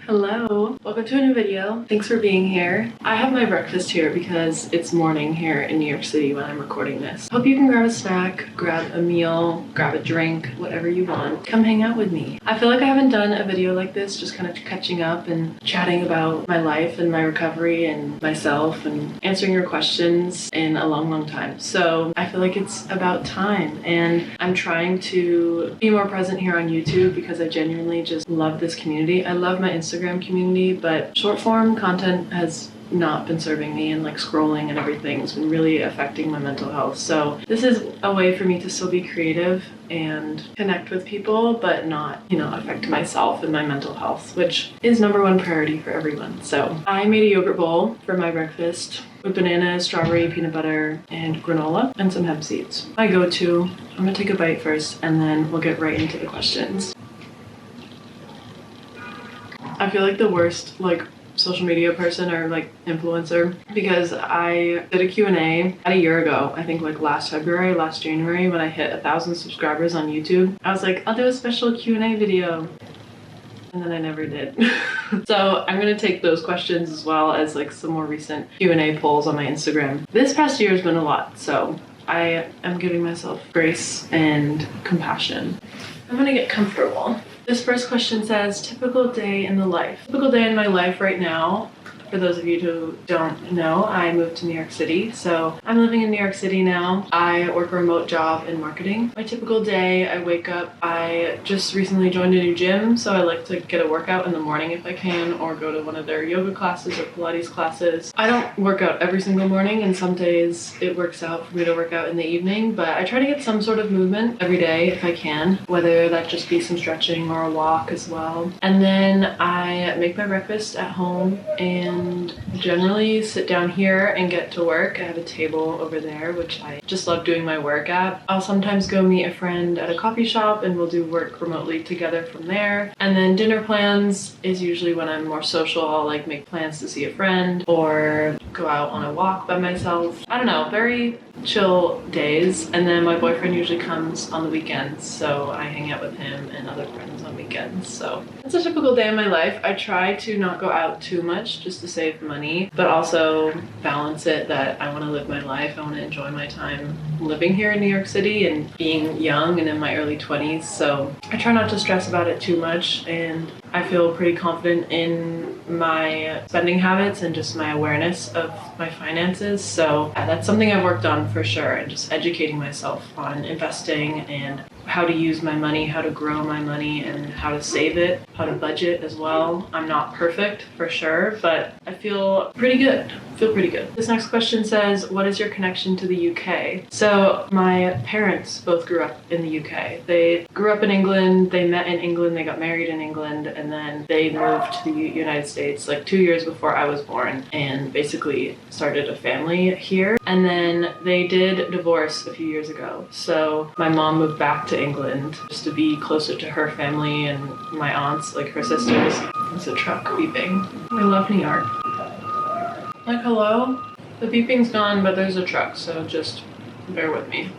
Hello, welcome to a new video. Thanks for being here. I have my breakfast here because it's morning here in New York City when I'm recording this. Hope you can grab a snack, grab a meal, grab a drink, whatever you want. Come hang out with me. I feel like I haven't done a video like this, just kind of catching up and chatting about my life and my recovery and myself and answering your questions in a long time. So I feel like it's about time, and I'm trying to be more present here on YouTube because I genuinely just love this community. I love my Instagram community, but short form content has not been serving me, and like scrolling and everything has been really affecting my mental health. So this is a way for me to still be creative and connect with people, but not, affect myself and my mental health, which is number one priority for everyone. So I made a yogurt bowl for my breakfast with bananas, strawberry, peanut butter, and granola, and some hemp seeds. My go-to. I'm gonna take a bite first, and then we'll get right into the questions. I feel like the worst social media person or influencer because I did a Q&A about a year ago. I think last January when I hit 1,000 subscribers on YouTube. I was like, I'll do a special Q&A video. And then I never did. So I'm gonna take those questions as well as some more recent Q&A polls on my Instagram. This past year has been a lot, so I am giving myself grace and compassion. I'm gonna get comfortable. This first question says, typical day in the life. Typical day in my life right now, for those of you who don't know, I moved to New York City. So I'm living in New York City now. I work a remote job in marketing. My typical day, I wake up, I just recently joined a new gym, so I like to get a workout in the morning if I can, or go to one of their yoga classes or Pilates classes. I don't work out every single morning, and some days it works out for me to work out in the evening, but I try to get some sort of movement every day if I can, whether that just be some stretching or a walk as well. And then I make my breakfast at home and generally sit down here and get to work. I have a table over there, which I just love doing my work at. I'll sometimes go meet a friend at a coffee shop and we'll do work remotely together from there. And then dinner plans is usually when I'm more social. I'll make plans to see a friend or go out on a walk by myself. I don't know, very chill days. And then my boyfriend usually comes on the weekends, so I hang out with him and other friends on weekends. So it's a typical day in my life. I try to not go out too much just to save money, but also balance it that I want to live my life. I want to enjoy my time living here in New York City and being young and in my early 20s. So I try not to stress about it too much, and I feel pretty confident in my spending habits and just my awareness of my finances. So that's something I've worked on for sure, and just educating myself on investing and how to use my money, how to grow my money, and how to save it, how to budget as well. I'm not perfect for sure, but I feel pretty good. This next question says, what is your connection to the UK? So my parents both grew up in the UK. They grew up in England, they met in England, they got married in England, and then they moved to the United States 2 years before I was born and basically started a family here. And then they did divorce a few years ago. So my mom moved back to England just to be closer to her family and my aunts, her sisters. It's a truck beeping. I love New York. Hello? The beeping's gone, but there's a truck, so just bear with me.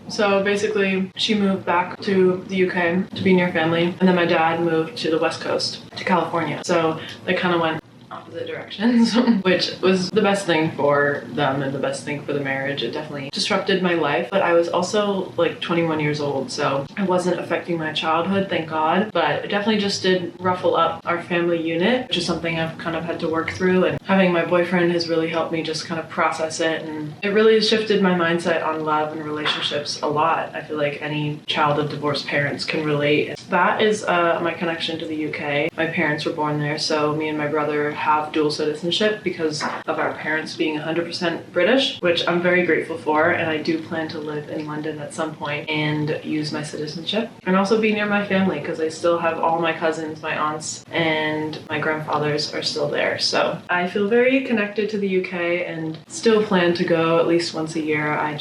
So basically, she moved back to the UK to be near family, and then my dad moved to the West Coast, to California. So they kind of went opposite directions, which was the best thing for them and the best thing for the marriage. It definitely disrupted my life, but I was also 21 years old, so it wasn't affecting my childhood, thank God, but it definitely just did ruffle up our family unit, which is something I've kind of had to work through, and having my boyfriend has really helped me just kind of process it, and it really shifted my mindset on love and relationships a lot. I feel like any child of divorced parents can relate. That is my connection to the UK. My parents were born there, so me and my brother have dual citizenship because of our parents being 100% British, which I'm very grateful for, and I do plan to live in London at some point and use my citizenship and also be near my family because I still have all my cousins, my aunts, and my grandfathers are still there. So I feel very connected to the UK and still plan to go at least once a year. I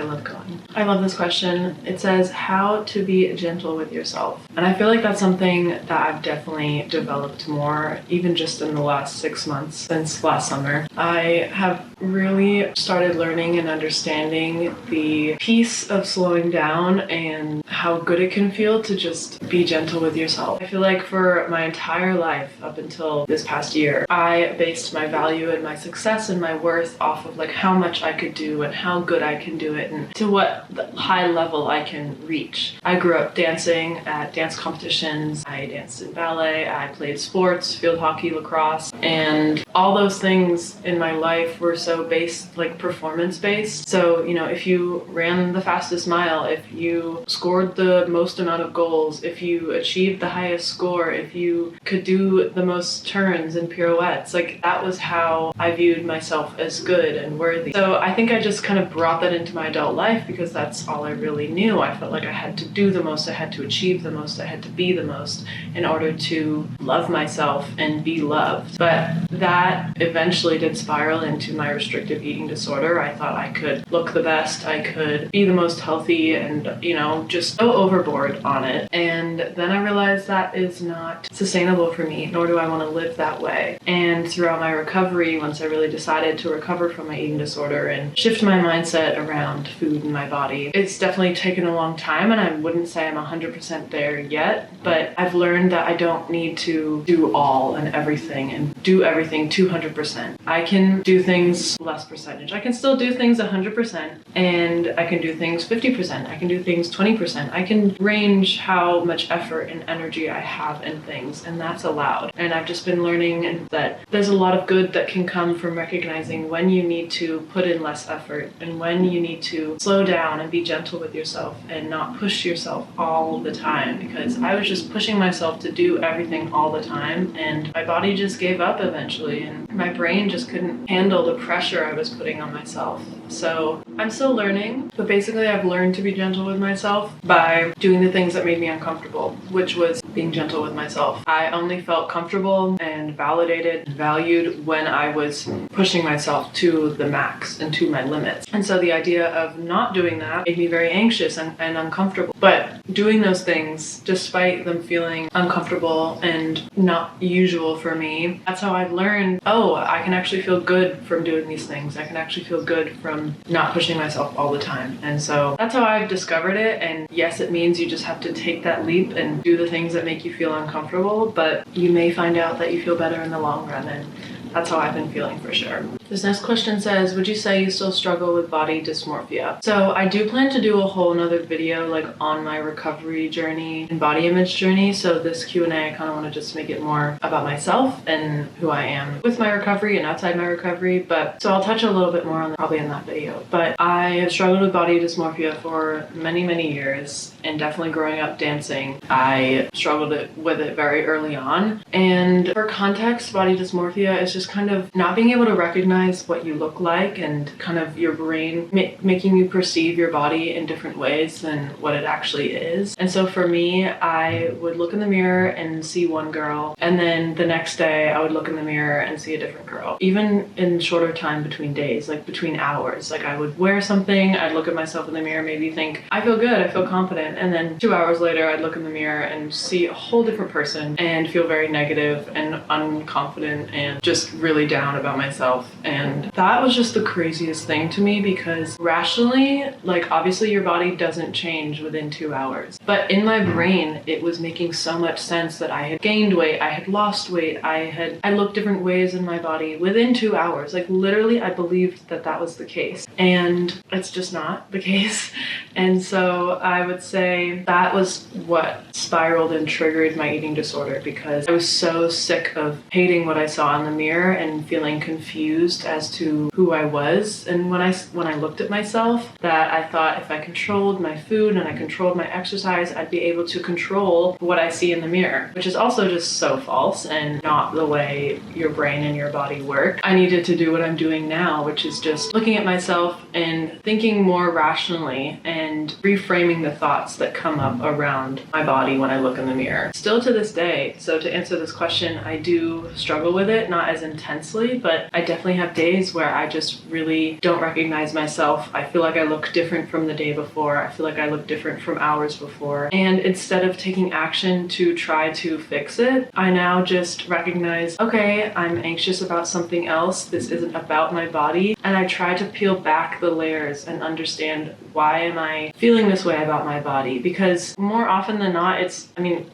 love going. I love this question. It says, how to be gentle with yourself. And I feel like that's something that I've definitely developed more, even just in the last 6 months since last summer. I have really started learning and understanding the piece of slowing down and how good it can feel to just be gentle with yourself. I feel like for my entire life up until this past year, I based my value and my success and my worth off of like how much I could do and how good I can do it and to what high level I can reach. I grew up dancing at dance competitions. I danced in ballet. I played sports, field hockey, lacrosse, and all those things in my life were so based, like performance based. So, you know, if you ran the fastest mile, if you scored the most amount of goals, if you achieved the highest score, if you could do the most turns and pirouettes, like that was how I viewed myself as good and worthy. So I think I just kind of brought that into my adult life because that's all I really knew. I felt like I had to do the most, I had to achieve the most, I had to be the most in order to love myself and be loved. But that eventually did spiral into my restrictive eating disorder. I thought I could look the best, I could be the most healthy and, you know, just go overboard on it. And then I realized that is not sustainable for me, nor do I want to live that way. And throughout my recovery, once I really decided to recover from my eating disorder and shift my mindset around food and my body, it's definitely taken a long time, and I wouldn't say I'm 100% there yet, but I've learned that I don't need to do all and everything and do everything 200%. I can do things less percentage. I can still do things 100%, and I can do things 50%. I can do things 20%. I can range how much effort and energy I have in things, and that's allowed. And I've just been learning that there's a lot of good that can come from recognizing when you need to put in less effort and when you need to slow down and be gentle with yourself and not push yourself all the time, because I was just pushing myself to do everything all the time, and my body just gave up eventually, and my brain just couldn't handle the pressure I was putting on myself. So I'm still learning, but basically I've learned to be gentle with myself by doing the things that made me uncomfortable, which was being gentle with myself. I only felt comfortable and validated and valued when I was pushing myself to the max and to my limits. And so the idea of not doing that made me very anxious and uncomfortable. But doing those things, despite them feeling uncomfortable and not usual for me, that's how I've learned, oh, I can actually feel good from doing these things. I can actually feel good from not pushing myself all the time. And so that's how I've discovered it. And yes, it means you just have to take that leap and do the things that make you feel uncomfortable, but you may find out that you feel better in the long run. And that's how I've been feeling for sure. This next question says, would you say you still struggle with body dysmorphia? So I do plan to do a whole nother video like on my recovery journey and body image journey. So this Q&A, I kind of want to just make it more about myself and who I am with my recovery and outside my recovery. But so I'll touch a little bit more on that probably in that video. But I have struggled with body dysmorphia for many, many years, and definitely growing up dancing, I struggled with it very early on. And for context, body dysmorphia is just kind of not being able to recognize what you look like and kind of your brain making you perceive your body in different ways than what it actually is. And so for me, I would look in the mirror and see one girl, and then the next day I would look in the mirror and see a different girl. Even in shorter time between days, like between hours. Like I would wear something, I'd look at myself in the mirror, maybe think, I feel good, I feel confident. And then 2 hours later, I'd look in the mirror and see a whole different person and feel very negative and unconfident and just really down about myself. And that was just the craziest thing to me, because rationally, like obviously your body doesn't change within 2 hours. But in my brain, it was making so much sense that I had gained weight, I had lost weight, I looked different ways in my body within 2 hours. Like literally, I believed that that was the case. And it's just not the case. And so I would say that was what spiraled and triggered my eating disorder, because I was so sick of hating what I saw in the mirror and feeling confused as to who I was. And when I looked at myself, that I thought if I controlled my food and I controlled my exercise, I'd be able to control what I see in the mirror, which is also just so false and not the way your brain and your body work. I needed to do what I'm doing now, which is just looking at myself and thinking more rationally and reframing the thoughts that come up around my body when I look in the mirror. Still to this day, so to answer this question, I do struggle with it, not as in intensely, but I definitely have days where I just really don't recognize myself. I feel like I look different from the day before. I feel like I look different from hours before. And instead of taking action to try to fix it, I now just recognize, okay, I'm anxious about something else. This isn't about my body. And I try to peel back the layers and understand, why am I feeling this way about my body? Because more often than not,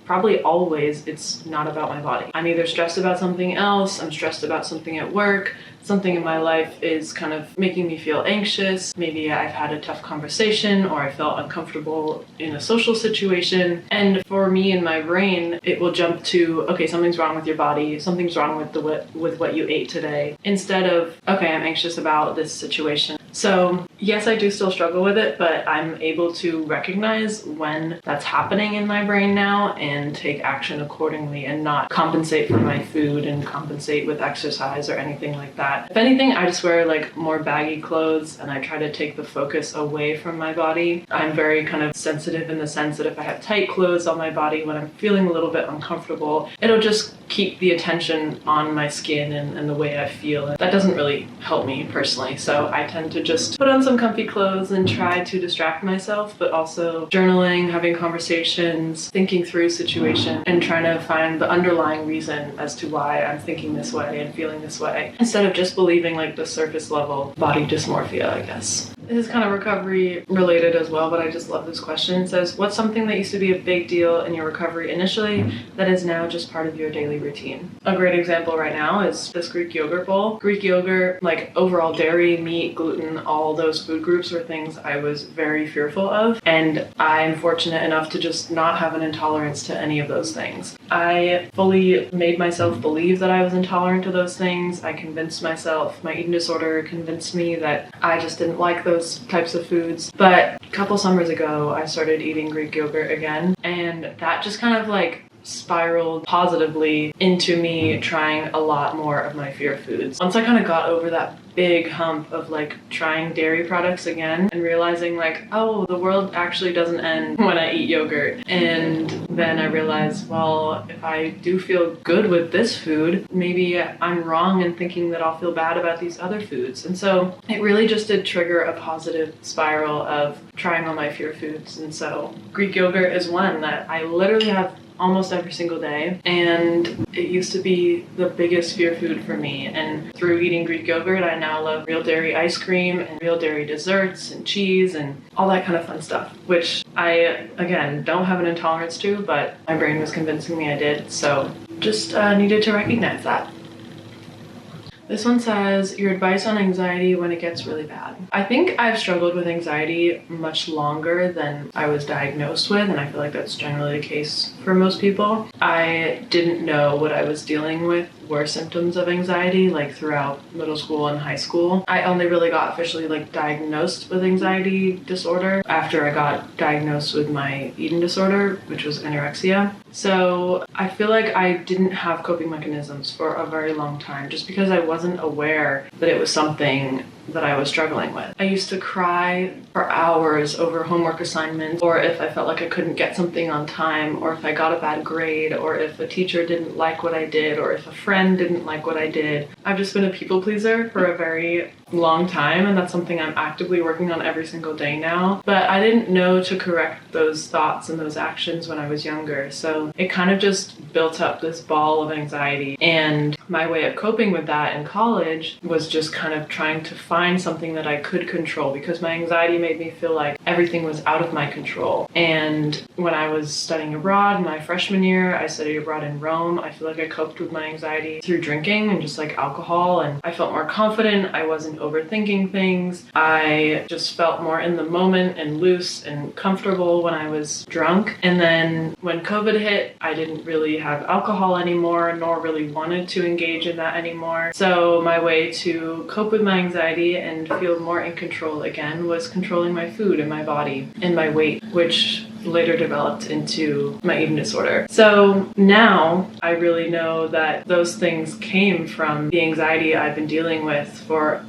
probably always, it's not about my body. I'm either stressed about something else, I'm stressed about something at work, something in my life is kind of making me feel anxious. Maybe I've had a tough conversation, or I felt uncomfortable in a social situation. And for me, in my brain, it will jump to, okay, something's wrong with your body, something's wrong with what you ate today, instead of, okay, I'm anxious about this situation. So yes, I do still struggle with it, but I'm able to recognize when that's happening in my brain now and take action accordingly, and not compensate for my food and compensate with exercise or anything like that. If anything, I just wear like more baggy clothes, and I try to take the focus away from my body. I'm very kind of sensitive in the sense that if I have tight clothes on my body, when I'm feeling a little bit uncomfortable, it'll just keep the attention on my skin and the way I feel. And that doesn't really help me personally. So I tend to just put on some comfy clothes and try to distract myself, but also journaling, having conversations, thinking through situation, and trying to find the underlying reason as to why I'm thinking this way and feeling this way, instead of just believing like the surface level body dysmorphia, I guess. This is kind of recovery related as well, but I just love this question. It says, what's something that used to be a big deal in your recovery initially that is now just part of your daily routine? A great example right now is this Greek yogurt bowl. Greek yogurt, like overall dairy, meat, gluten, all those food groups were things I was very fearful of. And I'm fortunate enough to just not have an intolerance to any of those things. I fully made myself believe that I was intolerant to those things. I convinced myself, my eating disorder convinced me that I just didn't like those types of foods. But a couple summers ago, I started eating Greek yogurt again, and that just kind of like spiraled positively into me trying a lot more of my fear foods. Once I kind of got over that big hump of like trying dairy products again and realizing like, oh, the world actually doesn't end when I eat yogurt. And then I realized, well, if I do feel good with this food, maybe I'm wrong in thinking that I'll feel bad about these other foods. And so it really just did trigger a positive spiral of trying all my fear foods. And so Greek yogurt is one that I literally have almost every single day, and it used to be the biggest fear food for me. And through eating Greek yogurt, I now love real dairy ice cream and real dairy desserts and cheese and all that kind of fun stuff, which I, again, don't have an intolerance to, but my brain was convincing me I did, so just needed to recognize that. This one says, your advice on anxiety when it gets really bad. I think I've struggled with anxiety much longer than I was diagnosed with, and I feel like that's generally the case for most people. I didn't know what I was dealing with were symptoms of anxiety, like throughout middle school and high school. I only really got officially like diagnosed with anxiety disorder after I got diagnosed with my eating disorder, which was anorexia. So I feel like I didn't have coping mechanisms for a very long time, just because I wasn't aware that it was something that I was struggling with. I used to cry for hours over homework assignments, or if I felt like I couldn't get something on time, or if I got a bad grade, or if a teacher didn't like what I did, or if a friend didn't like what I did. I've just been a people pleaser for a very long time, and that's something I'm actively working on every single day now. But I didn't know to correct those thoughts and those actions when I was younger, so it kind of just built up this ball of anxiety. And my way of coping with that in college was just kind of trying to find something that I could control, because my anxiety made me feel like everything was out of my control. And when I was studying abroad, my freshman year, I studied abroad in Rome. I feel like I coped with my anxiety through drinking and just like alcohol, and I felt more confident. I wasn't overthinking things. I just felt more in the moment and loose and comfortable when I was drunk. And then when COVID hit, I didn't really have alcohol anymore, nor really wanted to engage in that anymore. So my way to cope with my anxiety and feel more in control again was controlling my food and my body and my weight, which later developed into my eating disorder. So now I really know that those things came from the anxiety I've been dealing with for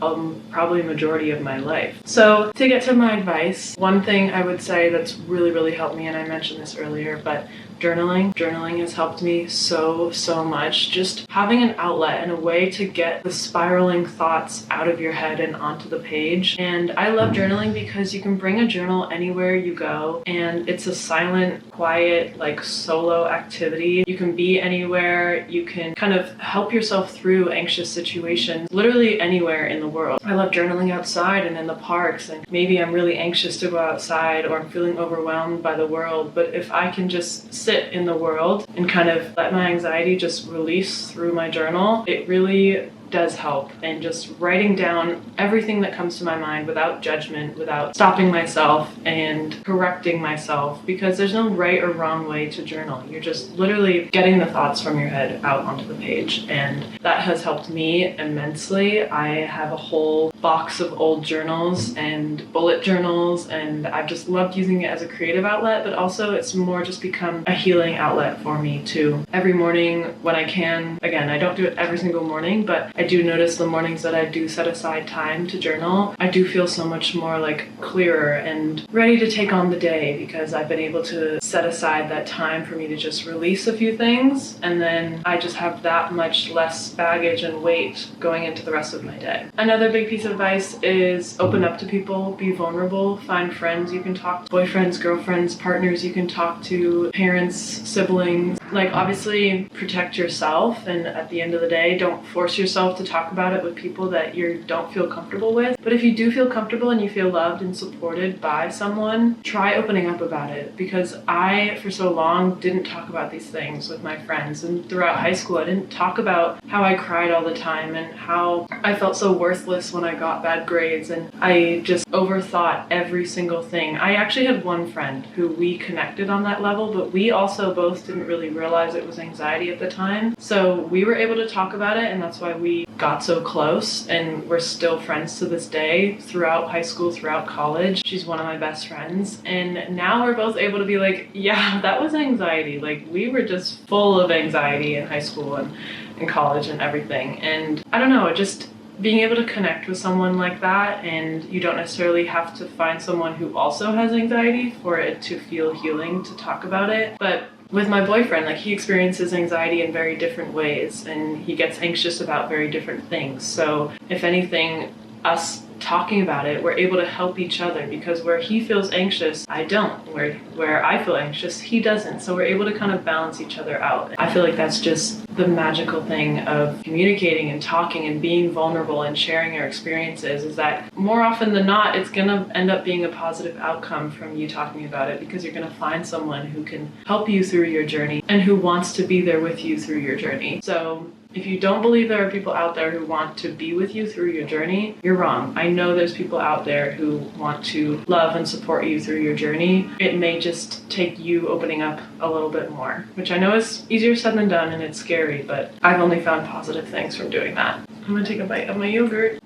probably a majority of my life. So to get to my advice, one thing I would say that's really, really helped me, and I mentioned this earlier, but journaling. Journaling has helped me so much. Just having an outlet and a way to get the spiraling thoughts out of your head and onto the page. And I love journaling because you can bring a journal anywhere you go, and it's a silent, quiet, like solo activity. You can be anywhere. You can kind of help yourself through anxious situations, literally anywhere in the world. I love journaling outside and in the parks, and maybe I'm really anxious to go outside or I'm feeling overwhelmed by the world, but if I can just sit in the world and kind of let my anxiety just release through my journal, it really does help. And just writing down everything that comes to my mind without judgment, without stopping myself and correcting myself, because there's no right or wrong way to journal. You're just literally getting the thoughts from your head out onto the page, and that has helped me immensely. I have a whole box of old journals and bullet journals, and I've just loved using it as a creative outlet, but also it's more just become a healing outlet for me too. Every morning when I can, again, I don't do it every single morning, but I do notice the mornings that I do set aside time to journal, I do feel so much more like clearer and ready to take on the day, because I've been able to set aside that time for me to just release a few things, and then I just have that much less baggage and weight going into the rest of my day. Another big piece of advice is open up to people, be vulnerable, find friends you can talk to, boyfriends, girlfriends, partners you can talk to, parents, siblings. Like, obviously protect yourself, and at the end of the day, don't force yourself to talk about it with people that you don't feel comfortable with. But if you do feel comfortable and you feel loved and supported by someone, try opening up about it, because I, for so long, didn't talk about these things with my friends. And throughout high school, I didn't talk about how I cried all the time and how I felt so worthless when I got bad grades, and I just overthought every single thing. I actually had one friend who we connected on that level, but we also both didn't really realize it was anxiety at the time. So we were able to talk about it, and that's why we got so close, and we're still friends to this day throughout high school, throughout college. She's one of my best friends, and now we're both able to be like, yeah, that was anxiety. Like, we were just full of anxiety in high school and in college and everything. And I don't know, just being able to connect with someone like that, and you don't necessarily have to find someone who also has anxiety for it to feel healing to talk about it. But with my boyfriend, like, he experiences anxiety in very different ways, and he gets anxious about very different things. So if anything, us talking about it, we're able to help each other, because where he feels anxious, I don't. Where I feel anxious, he doesn't. So we're able to kind of balance each other out. I feel like that's just the magical thing of communicating and talking and being vulnerable and sharing your experiences, is that more often than not, it's gonna end up being a positive outcome from you talking about it, because you're gonna find someone who can help you through your journey and who wants to be there with you through your journey. So if you don't believe there are people out there who want to be with you through your journey, you're wrong. I know there's people out there who want to love and support you through your journey. It may just take you opening up a little bit more, which I know is easier said than done, and it's scary, but I've only found positive things from doing that. I'm gonna take a bite of my yogurt.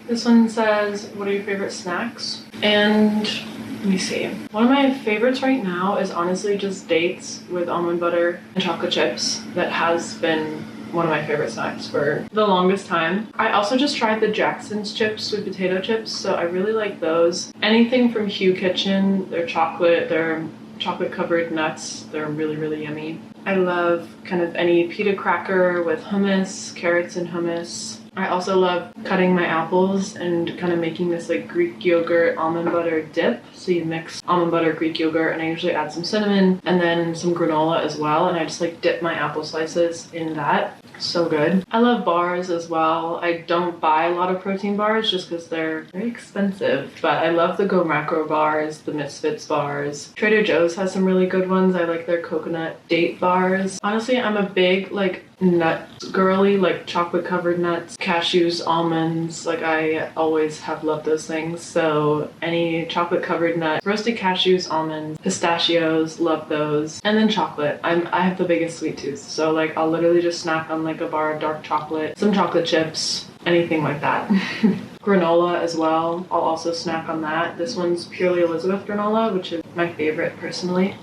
This one says, what are your favorite snacks? And let me see. One of my favorites right now is honestly just dates with almond butter and chocolate chips. That has been one of my favorite snacks for the longest time. I also just tried the Jackson's chips with potato chips, so I really like those. Anything from Hugh Kitchen, they're chocolate covered nuts. They're really yummy. I love kind of any pita cracker with hummus, carrots and hummus. I also love cutting my apples and kind of making this like Greek yogurt almond butter dip. So you mix almond butter, Greek yogurt, and I usually add some cinnamon and then some granola as well. And I just like dip my apple slices in that. So good. I love bars as well. I don't buy a lot of protein bars just because they're very expensive, but I love the Go Macro bars, the Misfits bars. Trader Joe's has some really good ones. I like their coconut date bars. Honestly, I'm a big like nut girly, like chocolate covered nuts, cashews, almonds. Like, I always have loved those things. So any chocolate covered nut, roasted cashews, almonds, pistachios, love those. And then chocolate. I have the biggest sweet tooth, so like I'll literally just snack on like a bar of dark chocolate, some chocolate chips, anything like that. Granola as well. I'll also snack on that. This one's purely Elizabeth granola, which is my favorite personally.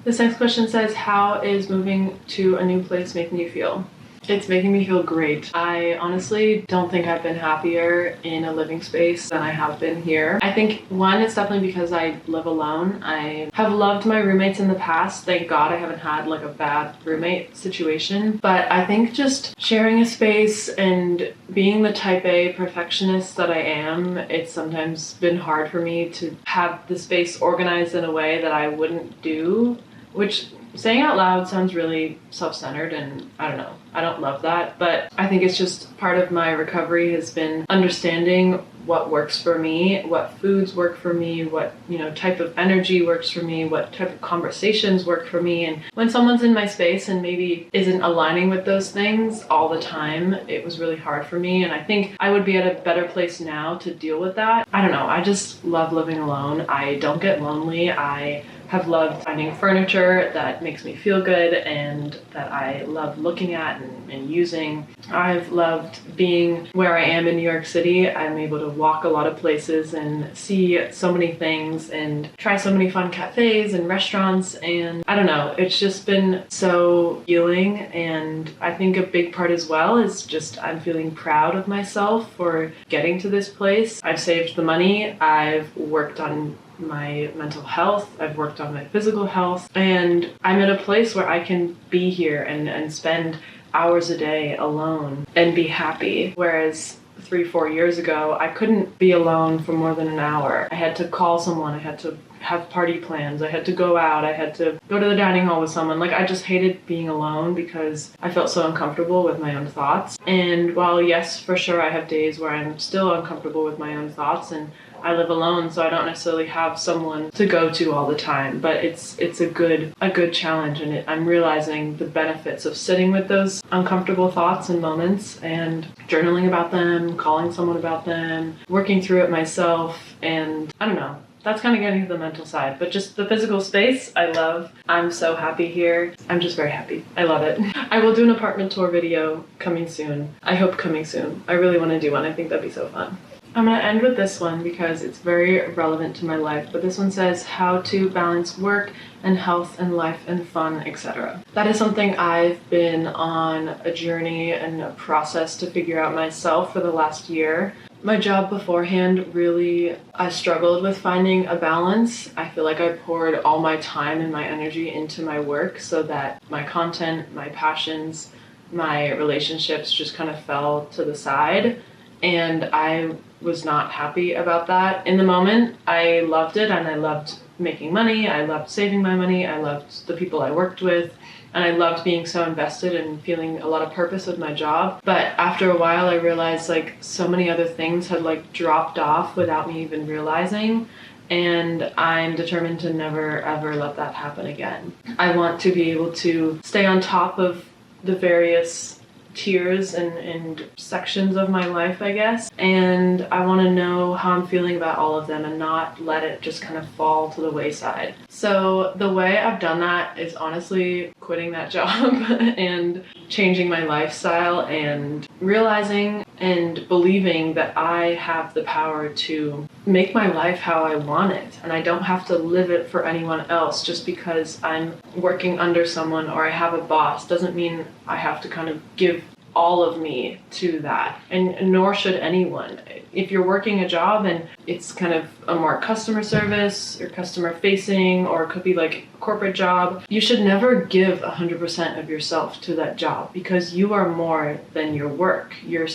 This next question says, how is moving to a new place making you feel? It's making me feel great. I honestly don't think I've been happier in a living space than I have been here. I think one, it's definitely because I live alone. I have loved my roommates in the past. Thank God I haven't had like a bad roommate situation. But I think just sharing a space and being the type A perfectionist that I am, it's sometimes been hard for me to have the space organized in a way that I wouldn't do, which saying out loud sounds really self-centered, and I don't know, I don't love that, but I think it's just part of my recovery has been understanding what works for me, what foods work for me, what, type of energy works for me, what type of conversations work for me. And when someone's in my space and maybe isn't aligning with those things all the time, it was really hard for me. And I think I would be at a better place now to deal with that. I don't know, I just love living alone. I don't get lonely. I have loved finding furniture that makes me feel good and that I love looking at and using. I've loved being where I am in New York City. I'm able to walk a lot of places and see so many things and try so many fun cafes and restaurants, and I don't know, it's just been so healing. And I think a big part as well is just I'm feeling proud of myself for getting to this place. I've saved the money, I've worked on my mental health, I've worked on my physical health, and I'm at a place where I can be here and spend hours a day alone and be happy. Whereas 3-4 years ago, I couldn't be alone for more than an hour. I had to call someone, I had to have party plans, I had to go out, I had to go to the dining hall with someone. Like, I just hated being alone because I felt so uncomfortable with my own thoughts. And while yes, for sure, I have days where I'm still uncomfortable with my own thoughts, and I live alone, so I don't necessarily have someone to go to all the time, but it's a good challenge, and I'm realizing the benefits of sitting with those uncomfortable thoughts and moments and journaling about them, calling someone about them, working through it myself. And I don't know, that's kind of getting to the mental side, but just the physical space, I love. I'm so happy here. I'm just very happy. I love it. I will do an apartment tour video coming soon. I hope coming soon. I really want to do one. I think that'd be so fun. I'm going to end with this one because it's very relevant to my life, but this one says how to balance work and health and life and fun, etc. That is something I've been on a journey and a process to figure out myself for the last year. My job beforehand, really, I struggled with finding a balance. I feel like I poured all my time and my energy into my work so that my content, my passions, my relationships just kind of fell to the side. And I was not happy about that. In the moment, I loved it, and I loved making money, I loved saving my money, I loved the people I worked with, and I loved being so invested and feeling a lot of purpose with my job. But after a while, I realized like so many other things had like dropped off without me even realizing. And I'm determined to never ever let that happen again. I want to be able to stay on top of the various tiers and sections of my life, I guess, and I want to know how I'm feeling about all of them and not let it just kind of fall to the wayside. So the way I've done that is honestly quitting that job and changing my lifestyle and realizing and believing that I have the power to make my life how I want it, and I don't have to live it for anyone else. Just because I'm working under someone or I have a boss doesn't mean I have to kind of give all of me to that, and nor should anyone. If you're working a job and it's kind of a more customer service or customer facing, or it could be like a corporate job, you should never give 100% of yourself to that job, because you are more than your work. You're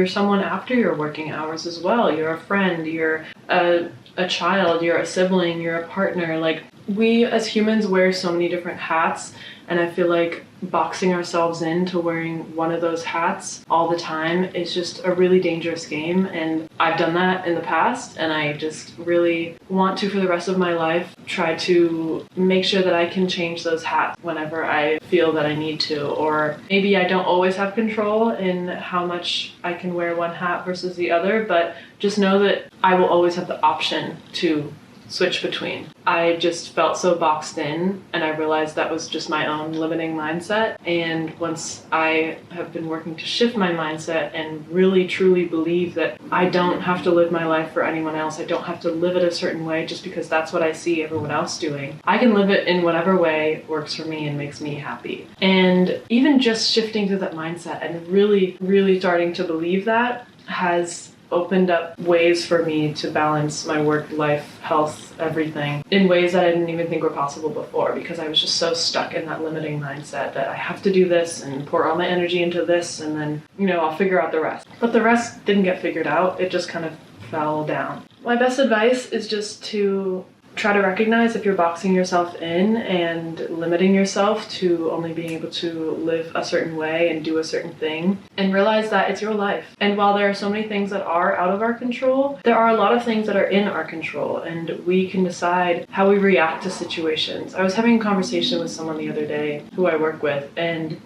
someone after your working hours as well. You're a friend, you're a child, you're a sibling, you're a partner. Like, we as humans wear so many different hats, and I feel like boxing ourselves into wearing one of those hats all the time is just a really dangerous game. And I've done that in the past, and I just really want to, for the rest of my life, try to make sure that I can change those hats whenever I feel that I need to. Or maybe I don't always have control in how much I can wear one hat versus the other, but just know that I will always have the option to switch between. I just felt so boxed in, and I realized that was just my own limiting mindset. And once I have been working to shift my mindset and really truly believe that I don't have to live my life for anyone else, I don't have to live it a certain way just because that's what I see everyone else doing. I can live it in whatever way works for me and makes me happy. And even just shifting to that mindset and really starting to believe that has opened up ways for me to balance my work, life, health, everything in ways that I didn't even think were possible before, because I was just so stuck in that limiting mindset that I have to do this and pour all my energy into this and then, I'll figure out the rest. But the rest didn't get figured out. It just kind of fell down. My best advice is just to try to recognize if you're boxing yourself in and limiting yourself to only being able to live a certain way and do a certain thing, and realize that it's your life. And while there are so many things that are out of our control, there are a lot of things that are in our control, and we can decide how we react to situations. I was having a conversation with someone the other day who I work with, and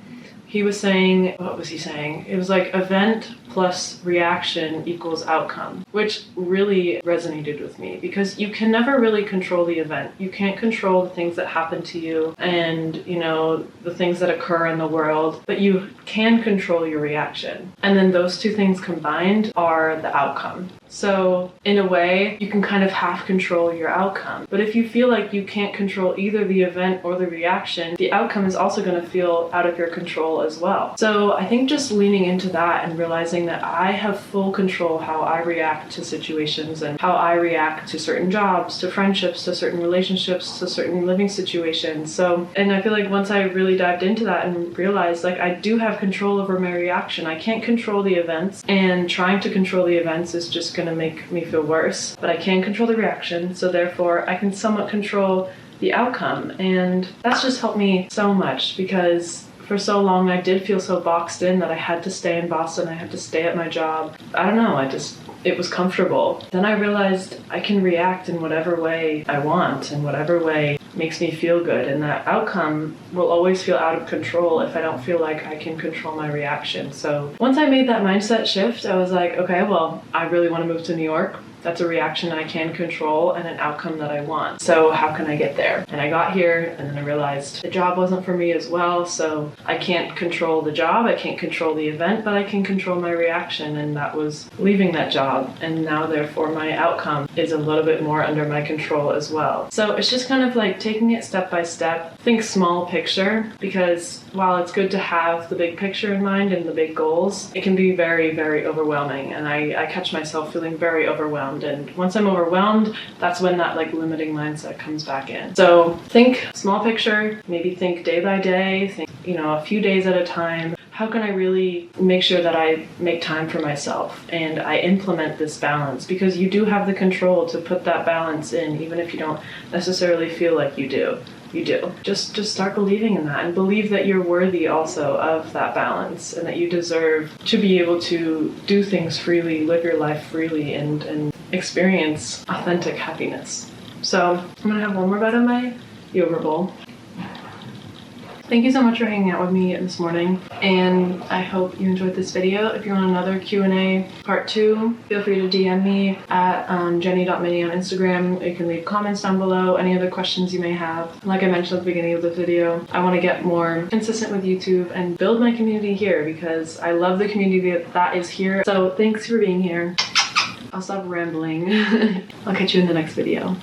he was saying, what was he saying? It was like event plus reaction equals outcome, which really resonated with me, because you can never really control the event. You can't control the things that happen to you and, the things that occur in the world, but you can control your reaction. And then those two things combined are the outcome. So in a way, you can kind of half control your outcome. But if you feel like you can't control either the event or the reaction, the outcome is also going to feel out of your control as well. So I think just leaning into that and realizing that I have full control how I react to situations and how I react to certain jobs, to friendships, to certain relationships, to certain living situations. And I feel like once I really dived into that and realized like I do have control over my reaction. I can't control the events, and trying to control the events is just going to make me feel worse, but I can control the reaction, so therefore I can somewhat control the outcome. And that's just helped me so much, because for so long I did feel so boxed in that I had to stay in Boston, I had to stay at my job. I don't know, it was comfortable. Then I realized I can react in whatever way I want, in whatever way makes me feel good, and that outcome will always feel out of control if I don't feel like I can control my reaction. So once I made that mindset shift, I was like, okay, well, I really want to move to New York. That's a reaction I can control and an outcome that I want. So how can I get there? And I got here, and then I realized the job wasn't for me as well. So I can't control the job, I can't control the event, but I can control my reaction. And that was leaving that job. And now therefore my outcome is a little bit more under my control as well. So it's just kind of like taking it step by step. Think small picture, because while it's good to have the big picture in mind and the big goals, it can be very, very overwhelming. And I catch myself feeling very overwhelmed. And once I'm overwhelmed, that's when that limiting mindset comes back in. So think small picture, maybe think day by day, think, a few days at a time. How can I really make sure that I make time for myself and I implement this balance? Because you do have the control to put that balance in, even if you don't necessarily feel like you do. You do. Just start believing in that, and believe that you're worthy also of that balance, and that you deserve to be able to do things freely, live your life freely, and experience authentic happiness. So I'm gonna have one more bite of my yogurt bowl. Thank you so much for hanging out with me this morning, and I hope you enjoyed this video. If you want another Q&A part 2, feel free to DM me at jenny.mini on Instagram. You can leave comments down below, any other questions you may have. Like I mentioned at the beginning of the video, I want to get more consistent with YouTube and build my community here, because I love the community that is here. So thanks for being here. I'll stop rambling. I'll catch you in the next video.